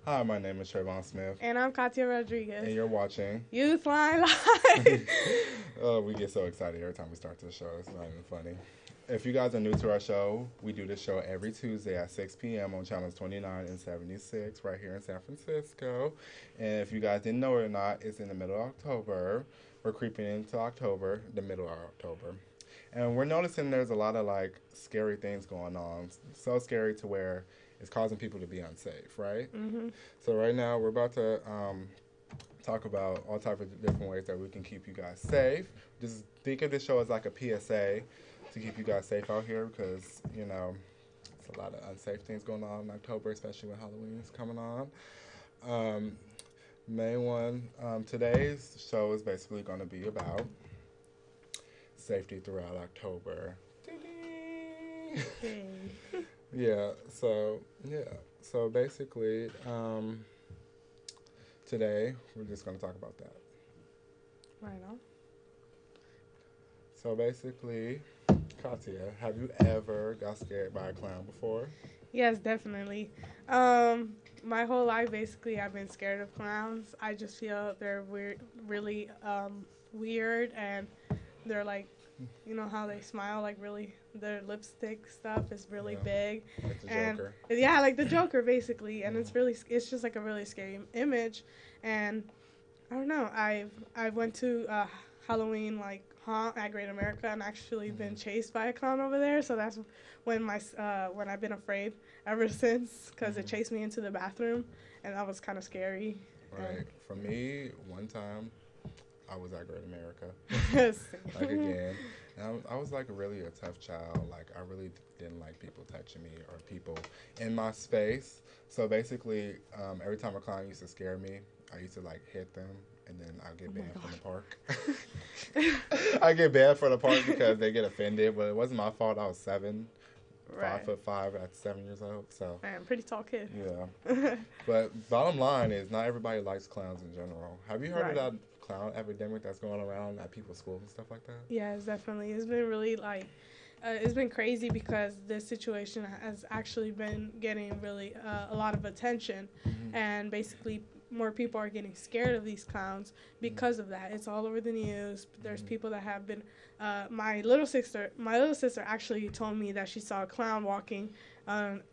Hi, my name is Trayvon Smith, And I'm Katia Rodriguez. and you're watching. YouthLINE Live. Oh, we get so excited every time we start this show. It's not even funny. If you guys are new to our show, we do this show every Tuesday at 6 p.m. on channels 29 and 76 right here in San Francisco. And if you guys didn't know it or not, it's in the middle of October. We're creeping into October, the middle of October. And we're noticing there's a lot of like scary things going on. So scary to where it's causing people to be unsafe, right? Mm-hmm. So right now we're about to talk about all types of different ways that we can keep you guys safe. Just think of this show as like a PSA to keep you guys safe out here because, you know, it's a lot of unsafe things going on in October, especially when Halloween is coming on. Main one, today's show is basically going to be about safety throughout October. Yeah, so basically, today we're just going to talk about that. Right on. So basically, Katia, have you ever got scared by a clown before? Yes, definitely. My whole life, basically, I've been scared of clowns. I just feel they're weird, really weird, and they're like, you know how they smile, like really, their lipstick stuff is really big. Like the And Joker. yeah, like the Joker, basically. And it's just like a really scary image. And I don't know, I went to Halloween like haunt at Great America and actually been chased by a clown over there. So that's when when I've been afraid ever since, because it chased me into the bathroom, and that was kind of scary. Right. For me, one time, I was at Great America. Yes. Like again. And I was like really a tough child. Like I really didn't like people touching me or people in my space. So basically, every time a clown used to scare me, I used to like hit them, and then I'd get banned from the park. I get banned from the park because they get offended, but it wasn't my fault. I was 7, Right. 5'5" at 7 years old. So Man, pretty tall kid. yeah. But bottom line is, not everybody likes clowns in general. Have you heard of that clown epidemic that's going around at people's schools and stuff like that? Yes, definitely. It's been really like, it's been crazy because this situation has actually been getting really a lot of attention, and basically more people are getting scared of these clowns because of that. It's all over the news. There's people that have been. My little sister actually told me that she saw a clown walking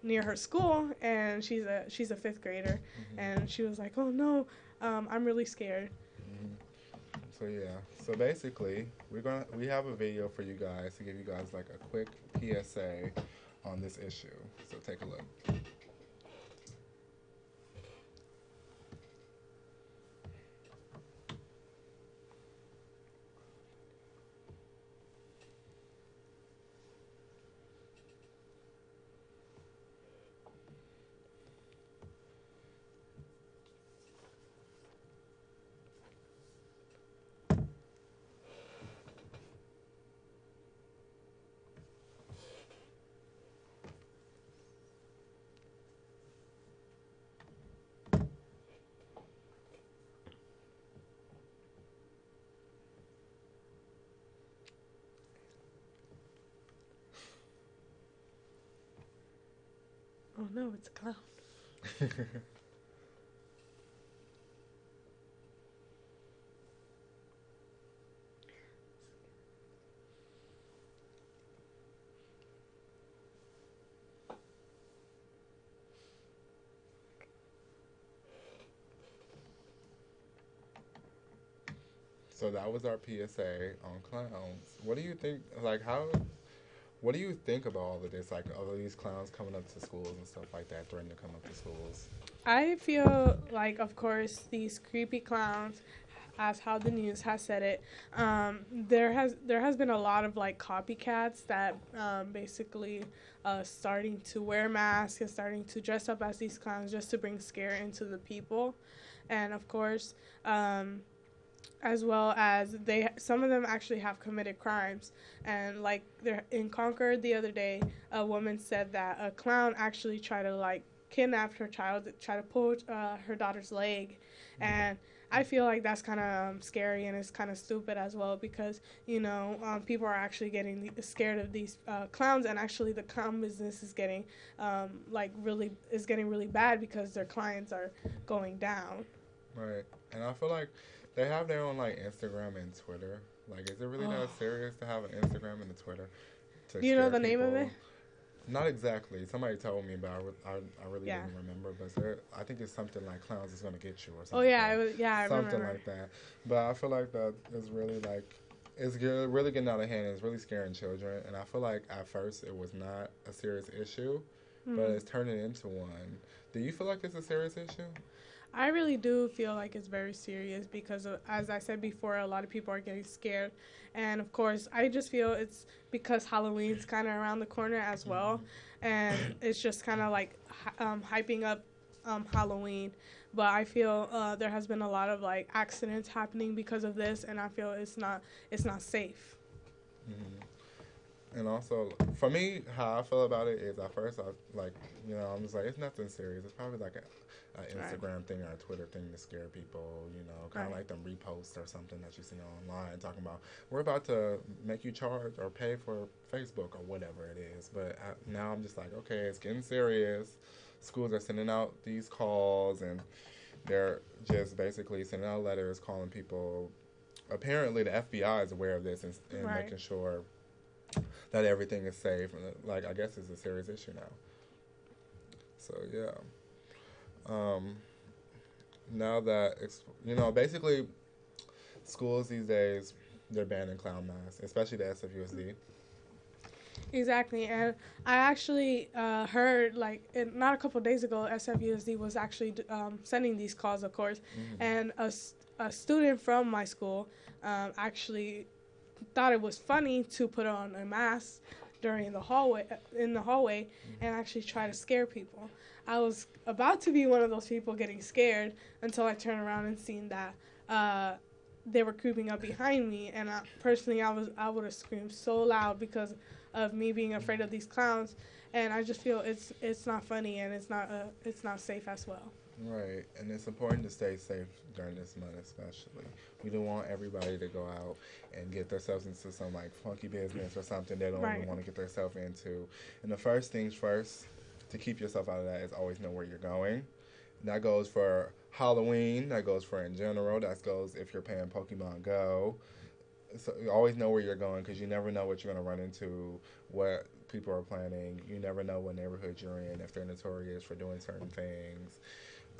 near her school, and she's a fifth grader, and she was like, "Oh no, I'm really scared." So yeah, so basically we have a video for you guys to give you guys like a quick PSA on this issue. So take a look. Oh no, it's a clown. So that was our PSA on clowns. What do you think? Like how? What do you think about all of this? Like all of these clowns coming up to schools and stuff like that, threatening to come up to schools. I feel like, of course, these creepy clowns, as how the news has said it, there has been a lot of like copycats that basically starting to wear masks and starting to dress up as these clowns just to bring scare into the people, and of course. As well as some of them actually have committed crimes, and like in Concord the other day, a woman said that a clown actually tried to like kidnap her child, try to pull her daughter's leg, and I feel like that's kind of scary, and it's kind of stupid as well, because people are actually getting scared of these clowns, and actually the clown business is getting really bad because their clients are going down. Right. And I feel like they have their own like Instagram and Twitter. Like, is it really that serious to have an Instagram and a Twitter to Do you know scare the name of it? people? Not exactly. Somebody told me, but I really Yeah. didn't remember. But I think it's something like clowns is gonna get you or Oh something. yeah, I Something remember. like that. But I feel like that is really like really getting out of hand. It's really scaring children. And I feel like at first it was not a serious issue, but it's turning into one. Do you feel like it's a serious issue? I really do feel like it's very serious because, as I said before, a lot of people are getting scared. And of course, I just feel it's because Halloween's kind of around the corner as well. And it's just kind of like hyping up Halloween. But I feel there has been a lot of like accidents happening because of this, and I feel it's not safe. And also, for me, how I feel about it is at first, I'm just like, it's nothing serious. It's probably like an Instagram thing or a Twitter thing to scare people, kind of like them reposts or something that you see online talking about, we're about to make you charge or pay for Facebook or whatever it is. But now I'm just like, okay, it's getting serious. Schools are sending out these calls, and they're just basically sending out letters calling people. Apparently, the FBI is aware of this and making sure that everything is safe. Like, I guess it's a serious issue now. So yeah. Now that basically schools these days, they're banning clown masks, especially the SFUSD. Exactly, and I actually heard not a couple of days ago, SFUSD was actually sending these calls, of course, and a student from my school actually thought it was funny to put on a mask during the hallway and actually try to scare people. I was about to be one of those people getting scared until I turned around and seen that they were creeping up behind me, and personally I would have screamed so loud because of me being afraid of these clowns, and I just feel it's not funny, and it's not safe as well. Right, and it's important to stay safe during this month especially. We don't want everybody to go out and get themselves into some like funky business or something they don't even want to get themselves into. And the first things first, to keep yourself out of that, is always know where you're going. And that goes for Halloween, that goes for in general, that goes if you're playing Pokemon Go. So you always know where you're going, because you never know what you're going to run into, what people are planning. You never know what neighborhood you're in, if they're notorious for doing certain things.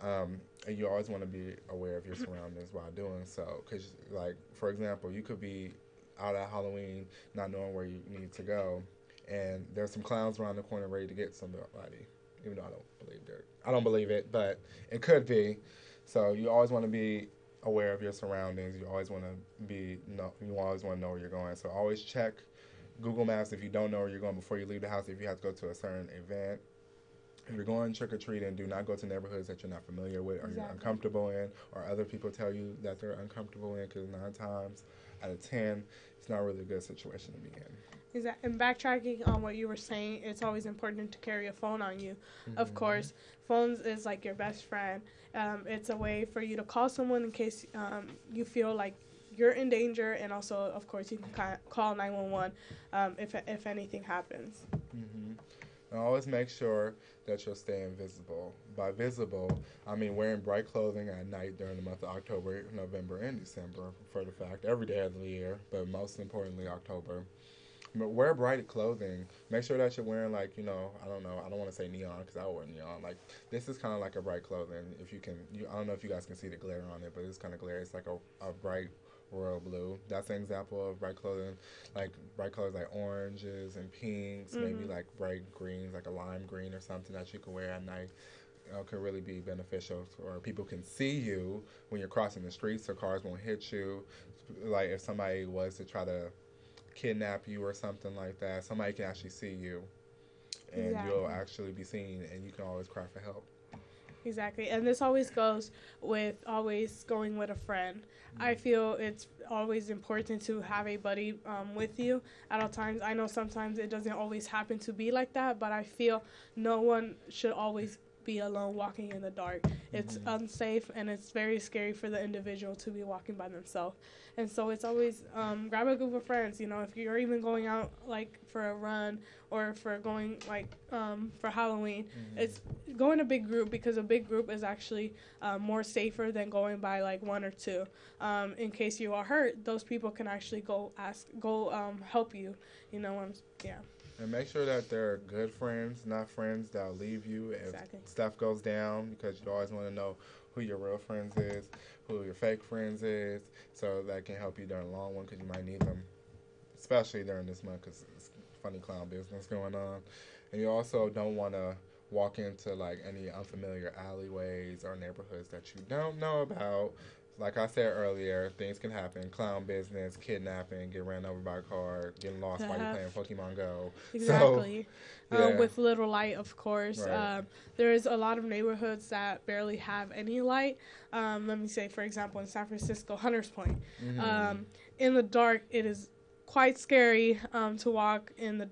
And you always want to be aware of your surroundings while doing so. Because, like, for example, you could be out at Halloween not knowing where you need to go, and there's some clowns around the corner ready to get somebody. Even though I don't believe it, but it could be. So you always want to be aware of your surroundings. You always want to you always want to know where you're going. So always check Google Maps if you don't know where you're going before you leave the house. If you have to go to a certain event, if you're going trick-or-treating, do not go to neighborhoods that you're not familiar with or you're uncomfortable in, or other people tell you that they're uncomfortable in, because 9 times out of 10, it's not really a good situation to be in. And backtracking on what you were saying, it's always important to carry a phone on you. Of course, phones is like your best friend. It's a way for you to call someone in case you feel like you're in danger, and also, of course, you can call 911 if anything happens. And always make sure that you're staying visible. By visible, I mean wearing bright clothing at night during the month of October, November, and December, for the fact, every day of the year, but most importantly, October. But wear bright clothing. Make sure that you're wearing, like, I don't want to say neon, because I wear neon. Like, this is kind of like a bright clothing. If you can, I don't know if you guys can see the glare on it, but it's kind of glare. It's like a bright royal blue. That's an example of bright clothing. Like, bright colors like oranges and pinks, maybe like bright greens, like a lime green or something that you can wear at night. Could really be beneficial, or people can see you when you're crossing the street, so cars won't hit you. Like, if somebody was to try to kidnap you or something like that, somebody can actually see you, and you'll actually be seen, and you can always cry for help. Exactly, and this always goes with always going with a friend. I feel it's always important to have a buddy with you at all times. I know sometimes it doesn't always happen to be like that, but I feel no one should always be alone walking in the dark. It's unsafe, and it's very scary for the individual to be walking by themselves. And so it's always grab a group of friends. You know, if you're even going out like for a run or for going like for Halloween, it's go in a big group, because a big group is actually more safer than going by like one or two. In case you are hurt, those people can actually go help you. You know, yeah. And make sure that they're good friends, not friends that'll leave you if stuff goes down, because you always want to know who your real friends is, who your fake friends is, so that can help you during the long one, because you might need them, especially during this month, because it's funny clown business going on. And you also don't want to walk into like any unfamiliar alleyways or neighborhoods that you don't know about. Like I said earlier, things can happen. Clown business, kidnapping, get ran over by a car, getting lost while you're playing Pokemon Go. Exactly. So, yeah. With little light, of course. Right. There is a lot of neighborhoods that barely have any light. Let me say, for example, in San Francisco, Hunters Point. In the dark, it is quite scary to walk in the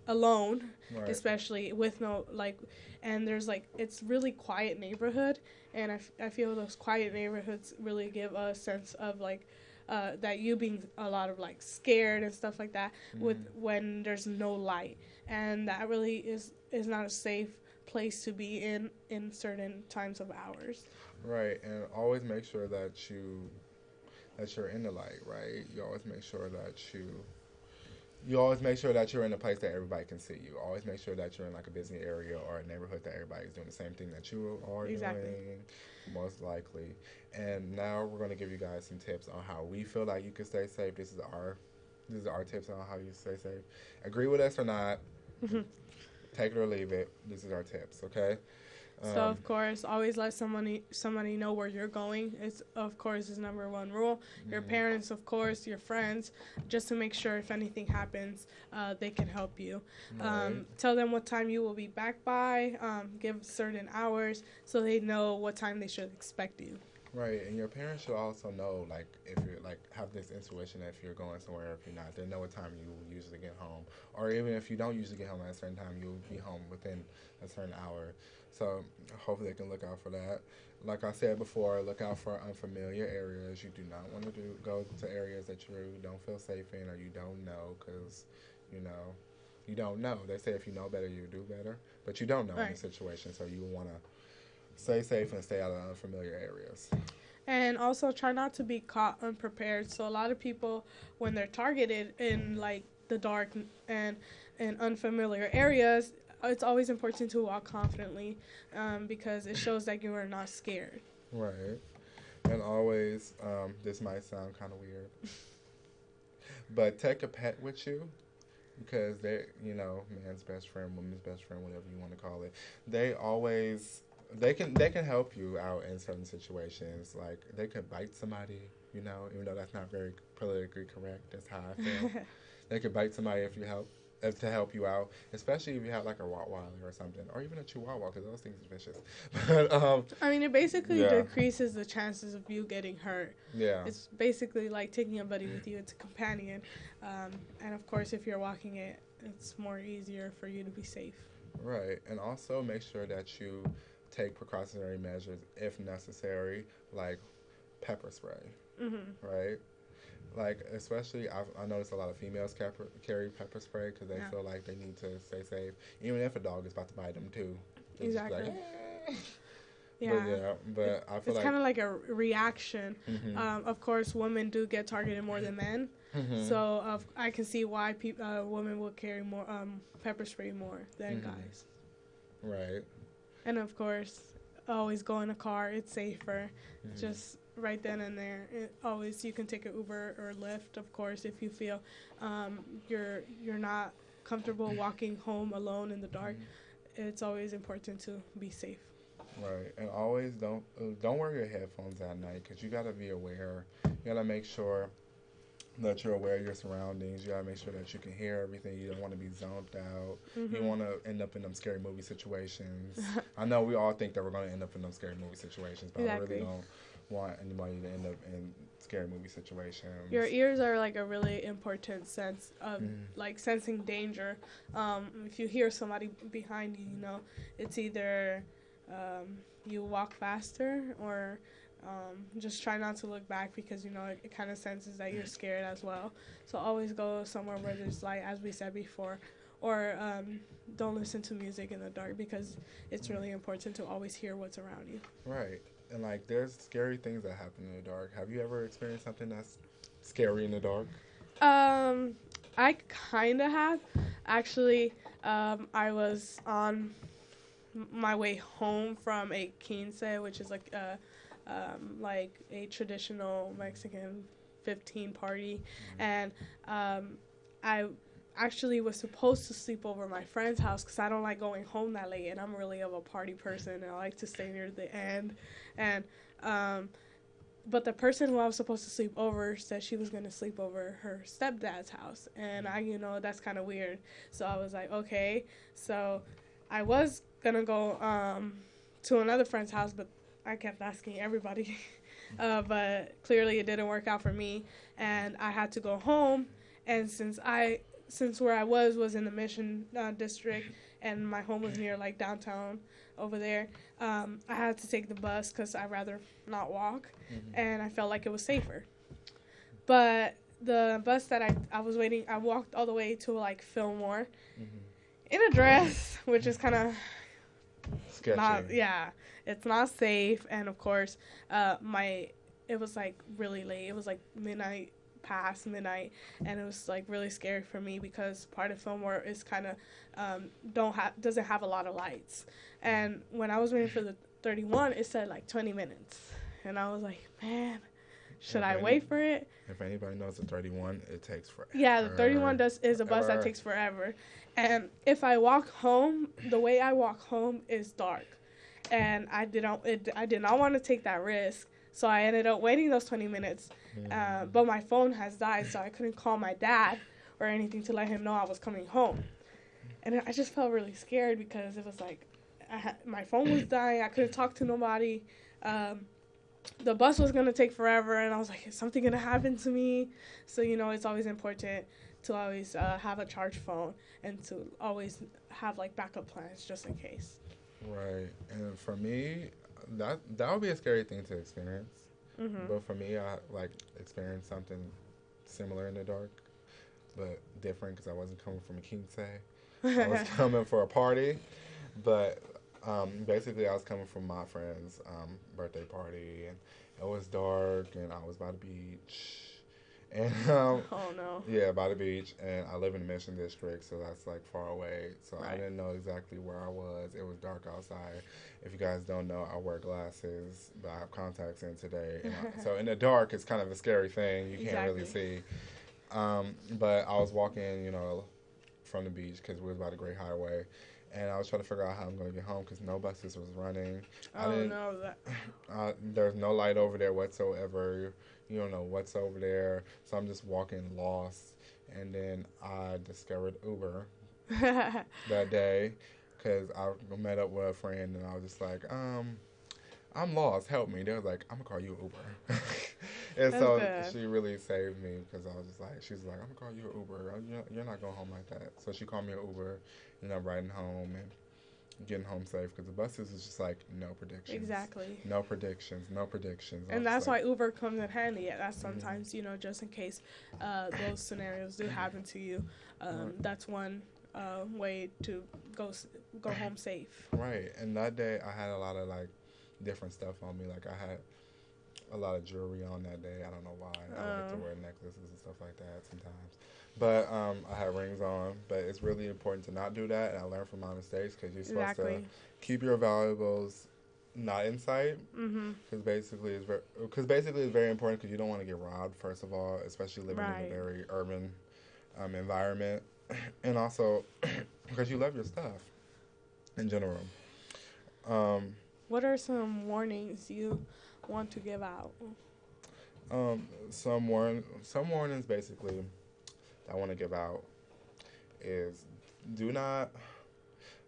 alone, especially with no like. And there's like, it's really quiet neighborhood, and I feel those quiet neighborhoods really give a sense of like that you being a lot of like scared and stuff like that with when there's no light, and that really is not a safe place to be in certain times of hours. Right, and always make sure that you're in the light, right? You always make sure that you're in a place that everybody can see you. Always make sure that you're in like a busy area or a neighborhood that everybody's doing the same thing that you are doing, most likely. And now we're going to give you guys some tips on how we feel like you can stay safe. This is our tips on how you stay safe. Agree with us or not, take it or leave it. This is our tips, okay? So of course, always let somebody know where you're going. It's of course is number one rule. Your parents, of course, your friends, just to make sure if anything happens, they can help you. Tell them what time you will be back by. Give certain hours so they know what time they should expect you. Right, and your parents should also know, like, if you're, like, have this intuition if you're going somewhere or if you're not. They know what time you usually get home. Or even if you don't usually get home at a certain time, you'll be home within a certain hour. So hopefully they can look out for that. Like I said before, look out for unfamiliar areas. You do not want to go to areas that you don't feel safe in or you don't know, because, you know, you don't know. They say if you know better, you do better. But you don't know in the situation, so you want to stay safe and stay out of unfamiliar areas. And also try not to be caught unprepared. So a lot of people, when they're targeted in like the dark and in unfamiliar areas, it's always important to walk confidently because it shows that you are not scared. Right. And always, this might sound kind of weird, but take a pet with you. Because they, you know, man's best friend, woman's best friend, whatever you want to call it, they can help you out in certain situations. Like, they could bite somebody, you know, even though that's not very politically correct. That's how I feel. They could bite somebody to help you out, especially if you have like a Rottweiler or something, or even a Chihuahua, because those things are vicious. But I mean, it basically decreases the chances of you getting hurt. Yeah, it's basically like taking a buddy with you. It's a companion, and of course, if you're walking it, it's more easier for you to be safe. Right, and also make sure that you take precautionary measures if necessary, like pepper spray. Right. Like, especially, I notice a lot of females carry pepper spray because they feel like they need to stay safe, even if a dog is about to bite them, too. Exactly. Like, but I feel it's kind of like a reaction. Of course, women do get targeted more than men. So I can see why women will carry more pepper spray more than guys. Right. And, of course, always go in a car. It's safer. Just right then and there. You can take an Uber or Lyft, of course, if you feel you're not comfortable walking home alone in the dark. It's always important to be safe. Right, and always don't wear your headphones at night, because you gotta be aware. You gotta make sure that you're aware of your surroundings. You gotta make sure that you can hear everything. You don't want to be zoned out. You want to end up in them scary movie situations. I know we all think that we're going to end up in them scary movie situations, but I really don't want anybody to end up in scary movie situations. Your ears are like a really important sense of like sensing danger. If you hear somebody behind you, you know, it's either you walk faster, or just try not to look back, because it kind of senses that you're scared as well. So always go somewhere where there's light, as we said before, or don't listen to music in the dark, because it's really important to always hear what's around you. Right. And like, there's scary things that happen in the dark. Have you ever experienced something that's scary in the dark? I kind of have. Actually, I was on my way home from a quince, which is like a traditional Mexican 15 party, and I actually was supposed to sleep over at my friend's house, because I don't like going home that late, and I'm really of a party person, and I like to stay near the end, and but the person who I was supposed to sleep over said she was going to sleep over her stepdad's house. And that's kind of weird. So I was like, okay. So I was going to go to another friend's house, but I kept asking everybody. But clearly it didn't work out for me. And I had to go home. And since where I was in the Mission District, and my home was near like downtown over there, I had to take the bus because I'd rather not walk, and I felt like it was safer. But the bus that I was waiting, I walked all the way to like Fillmore in a dress, which is kind of sketchy. It's not safe. And of course, it was like really late. It was like past midnight, and it was like really scary for me, because part of Fillmore is kind of doesn't have a lot of lights. And when I was waiting for the 31, it said like 20 minutes, and I was like, man, should I wait for it? If anybody knows the 31, it takes forever. Yeah, the 31 is a bus that takes forever. And if I walk home, the way I walk home is dark, and I did not want to take that risk. So I ended up waiting those 20 minutes, but my phone has died, so I couldn't call my dad or anything to let him know I was coming home. And I just felt really scared, because it was like my phone was dying. I couldn't talk to nobody. The bus was going to take forever, and I was like, is something going to happen to me? So, it's always important to always have a charged phone, and to always have like backup plans just in case. Right. And for me, that would be a scary thing to experience. But for me, I like experienced something similar in the dark, but different, because I wasn't coming from a quince. I was coming for a party, but basically I was coming from my friend's birthday party, and it was dark, and I was by the beach. And oh no. Yeah, by the beach, and I live in the Mission District, so that's like far away. So Right. I didn't know exactly where I was. It was dark outside. If you guys don't know, I wear glasses, but I have contacts in today. So in the dark, it's kind of a scary thing. You can't really see. But I was walking, from the beach, because we was by the Great Highway, and I was trying to figure out how I'm going to get home, because no buses was running. There's no light over there whatsoever. You don't know what's over there. So I'm just walking lost. And then I discovered Uber that day, because I met up with a friend, and I was just like, I'm lost. Help me. They was like, I'm going to call you Uber. And That's so good. she really saved me, because I was just like, she was like, I'm going to call you an Uber. You're not going home like that. So she called me an Uber, and I'm riding home and getting home safe, because the buses is just like no predictions. Exactly. No predictions. And that's why Uber comes in handy. That's sometimes, just in case those scenarios do happen to you. That's one way to go home safe. Right. And that day I had a lot of like different stuff on me. Like I had a lot of jewelry on that day. I don't know why. I don't get to wear necklaces and stuff like that sometimes. But I had rings on. But it's really important to not do that. And I learned from my mistakes, because you're supposed to keep your valuables not in sight. Because basically it's very important, because you don't want to get robbed, first of all, especially living in a very urban environment. And also because you love your stuff in general. What are some warnings you want to give out? Some warnings basically that I want to give out is, do not,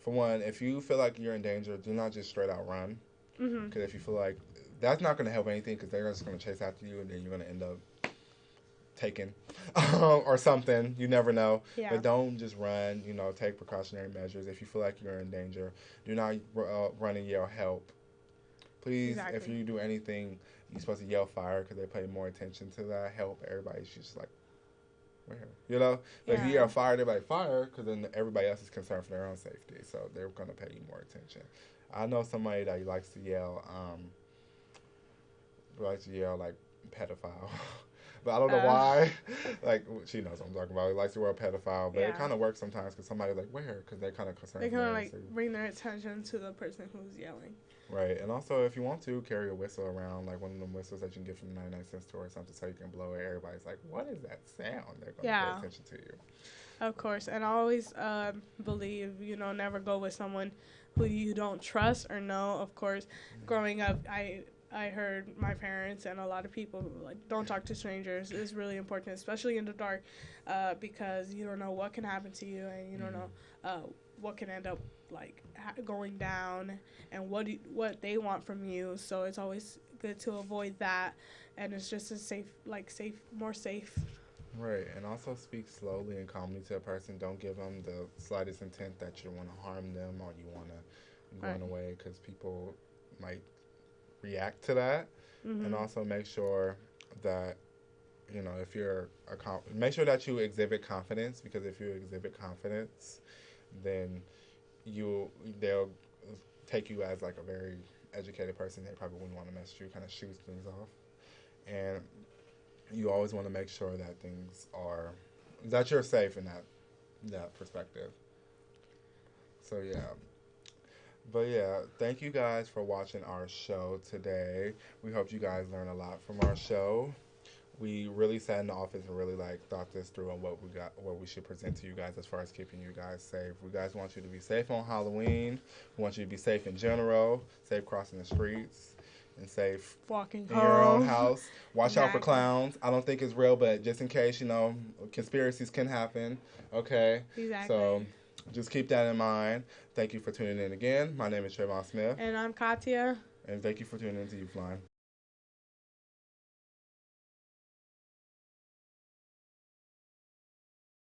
for one, if you feel like you're in danger, do not just straight out run. Because if you feel like, that's not going to help anything, because they're just going to chase after you, and then you're going to end up taken or something. You never know. Yeah. But don't just run. You know, take precautionary measures. If you feel like you're in danger, do not run and yell help. Please, Exactly. if you do anything, you're supposed to yell fire because they pay more attention to that. Help. Everybody's just like, where? You know? But if you yell fire, they're like, fire, because then everybody else is concerned for their own safety. So they're going to pay you more attention. I know somebody that likes to yell, like, pedophile. But I don't know why. Like, she knows what I'm talking about. He likes the word pedophile. But it kind of works sometimes because somebody's like, where? Because they're kind of concerned. They kind of like bring their attention to the person who's yelling. Right. And also, if you want to, carry a whistle around, like one of them whistles that you can get from the 99-cent store or something so you can blow it. Everybody's like, what is that sound? They're going to pay attention to you. Of course. And I always believe, you know, never go with someone who you don't trust or know. Of course, growing up, I heard my parents and a lot of people like, don't talk to strangers. It's really important, especially in the dark, because you don't know what can happen to you, and you don't know what can end up like going down, and what they want from you. So it's always good to avoid that, and it's just a more safe. Right, and also speak slowly and calmly to a person. Don't give them the slightest intent that you want to harm them or you want to run away, because people might react to that. And also make sure that, you know, if you're make sure that you exhibit confidence, because if you exhibit confidence, then they'll take you as like a very educated person. They probably wouldn't want to mess with you, kind of shoot things off. And you always want to make sure that you're safe in that perspective. So yeah. But yeah, thank you guys for watching our show today. We hope you guys learned a lot from our show. We really sat in the office and really thought this through on what we should present to you guys as far as keeping you guys safe. We guys want you to be safe on Halloween. We want you to be safe in general, safe crossing the streets, and safe walking in your own house. Watch out for clowns. I don't think it's real, but just in case, you know, conspiracies can happen. Okay. Exactly. So just keep that in mind. Thank you for tuning in again. My name is Trayvon Smith. And I'm Katya. And thank you for tuning in to YouthLINE.